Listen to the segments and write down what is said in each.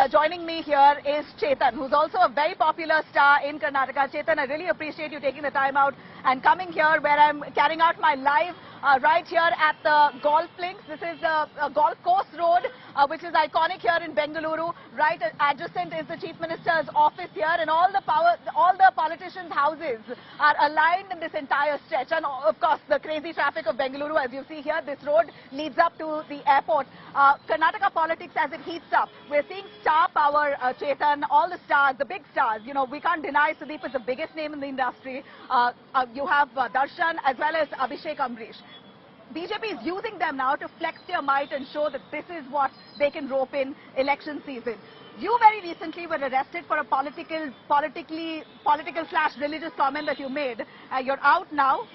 joining me here is Chetan, who's also a very popular star in Karnataka. Chetan, I really appreciate you taking the time out and coming here where I'm carrying out my live right here at the golf links. This is a golf course road, which is iconic here in Bengaluru. Right adjacent is the Chief Minister's office here, and all the politicians' houses are aligned in this entire stretch. And of course, the crazy traffic of Bengaluru, as you see here, this road leads up to the airport. Karnataka politics as it heats up. We're seeing star power, Chetan, all the stars, the big stars. You know, we can't deny Sudeep is the biggest name in the industry. You have Darshan as well as Abhishek Amrish. BJP is using them now to flex their might and show that this is what they can rope in election season. You very recently were arrested for a political / religious comment that you made. You're out now.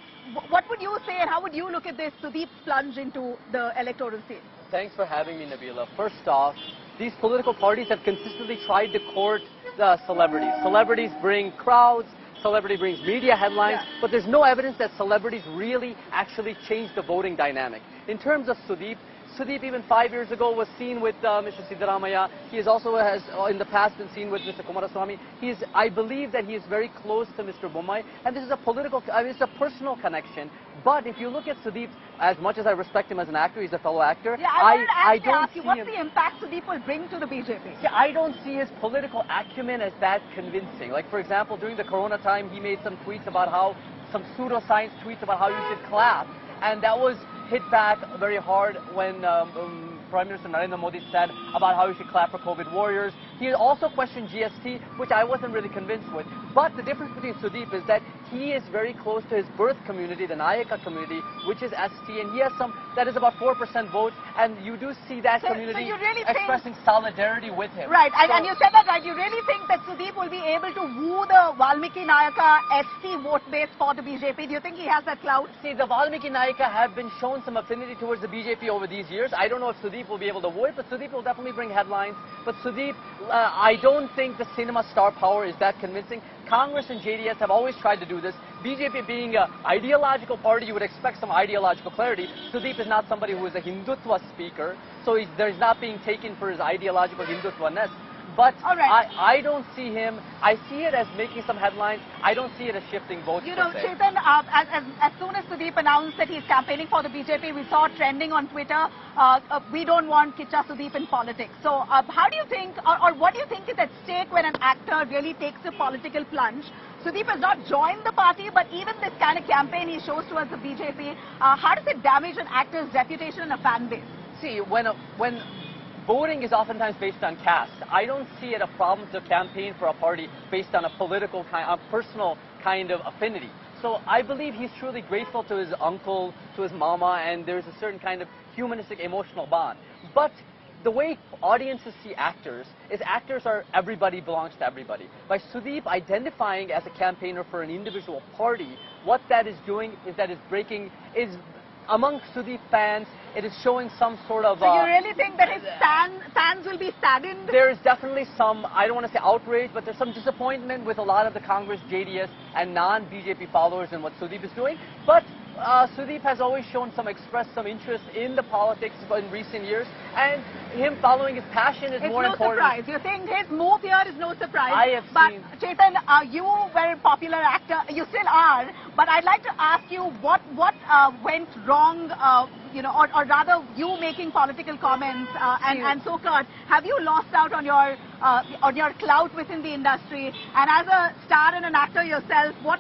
What would you say and how would you look at this Sudeep's plunge into the electoral scene? Thanks for having me, Nabila. First off, these political parties have consistently tried to court the celebrities. Celebrities bring crowds. Celebrity brings media headlines, but there's no evidence that celebrities really actually change the voting dynamic. In terms of Sudeep even 5 years ago was seen with Mr. Siddaramaiah. He is also has in the past been seen with Mr. Kumaraswamy. I believe that he is very close to Mr. Bommai, and this is a it's a personal connection. But if you look at Sudeep, as much as I respect him as an actor, he's a fellow actor. Yeah, I don't ask you, what's the impact Sudeep will bring to the BJP? Yeah, I don't see his political acumen as that convincing. Like, for example, during the Corona time, he made some tweets about how, some pseudoscience tweets about how you should clap. And that was hit back very hard when Prime Minister Narendra Modi said about how you should clap for COVID warriors. He also questioned GST, which I wasn't really convinced with. But the difference between Sudeep is that he is very close to his birth community, the Nayaka community, which is ST, and he has that is about 4% votes, and you do see that community expressing solidarity with him. Right, and you said that right. You really think that Sudeep will be able to woo the Valmiki Nayaka ST vote base for the BJP? Do you think he has that clout? See, the Valmiki Nayaka have been shown some affinity towards the BJP over these years. I don't know if Sudeep will be able to woo it, but Sudeep will definitely bring headlines. But Sudeep, I don't think the cinema star power is that convincing. Congress and JDS have always tried to do this. BJP being an ideological party, you would expect some ideological clarity. Sudeep is not somebody who is a Hindutva speaker, so he's not being taken for his ideological Hindutva-ness. But I don't see him. I see it as making some headlines. I don't see it as shifting votes. You know, Chetan, as soon as Sudeep announced that he's campaigning for the BJP, we saw trending on Twitter, we don't want Kichcha Sudeep in politics. So how do you think, or what do you think is at stake when an actor really takes a political plunge? Sudeep has not joined the party, but even this kind of campaign he shows towards the BJP, how does it damage an actor's reputation and a fan base? See, when voting is oftentimes based on caste, I don't see it a problem to campaign for a party based on a political a personal kind of affinity. So I believe he's truly grateful to his uncle, to his mama, and there's a certain kind of humanistic emotional bond. But the way audiences see actors is everybody belongs to everybody. By Sudeep identifying as a campaigner for an individual party, what that is doing is that is among Sudeep fans, it is showing some sort of... So you really think that his fans will be saddened? There is definitely some, I don't want to say outrage, but there's some disappointment with a lot of the Congress, JDS, and non-BJP followers in what Sudeep is doing. But Sudeep has always expressed some interest in the politics in recent years, and him following his passion is more important. It's no surprise. You're saying his move here is no surprise. I have seen... Chetan, you were a popular actor. You still are. But I'd like to ask you what went wrong, you know, or rather you making political comments and so forth. Have you lost out on your clout within the industry? And as a star and an actor yourself, what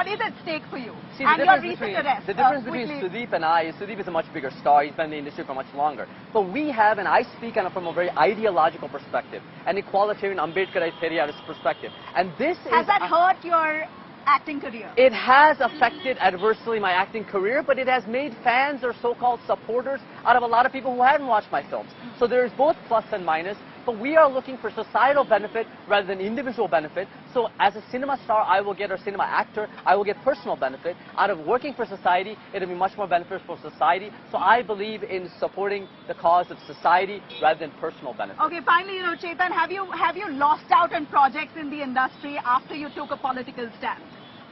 is at stake for you? See, the difference between Sudeep and I is Sudeep is a much bigger star. He's been in the industry for much longer. But we have, and I speak from a very ideological perspective, an equalitarian Ambedkarite Periyarist perspective. And this has that hurt your acting career? It has affected adversely my acting career, but it has made fans or so-called supporters out of a lot of people who hadn't watched my films. So there's both plus and minus. But we are looking for societal benefit rather than individual benefit. So as a cinema star, or cinema actor, I will get personal benefit. Out of working for society, it will be much more beneficial for society. So I believe in supporting the cause of society rather than personal benefit. Okay, finally, you know, Chetan, have you lost out on projects in the industry after you took a political stand?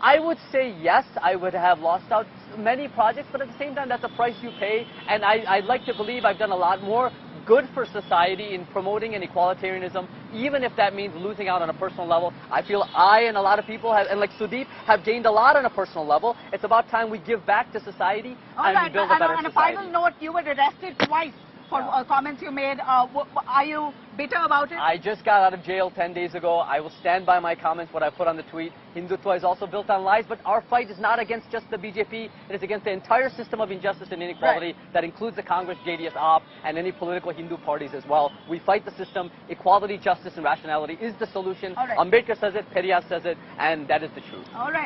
I would say yes, I would have lost out many projects, but at the same time, that's a price you pay. And I'd like to believe I've done a lot more good for society in promoting an equalitarianism, even if that means losing out on a personal level. I feel I and a lot of people have, and like Sudeep, have gained a lot on a personal level. It's about time we give back to society and we build a better on a society. final note, you were arrested twice for comments you made. Are you bitter about it? I just got out of jail 10 days ago. I will stand by my comments, what I put on the tweet. Hindutva is also built on lies, but our fight is not against just the BJP. It is against the entire system of injustice and inequality that includes the Congress, JDS, AAP, and any political Hindu parties as well. We fight the system. Equality, justice, and rationality is the solution. Ambedkar says it, Periyar says it, and that is the truth. All right.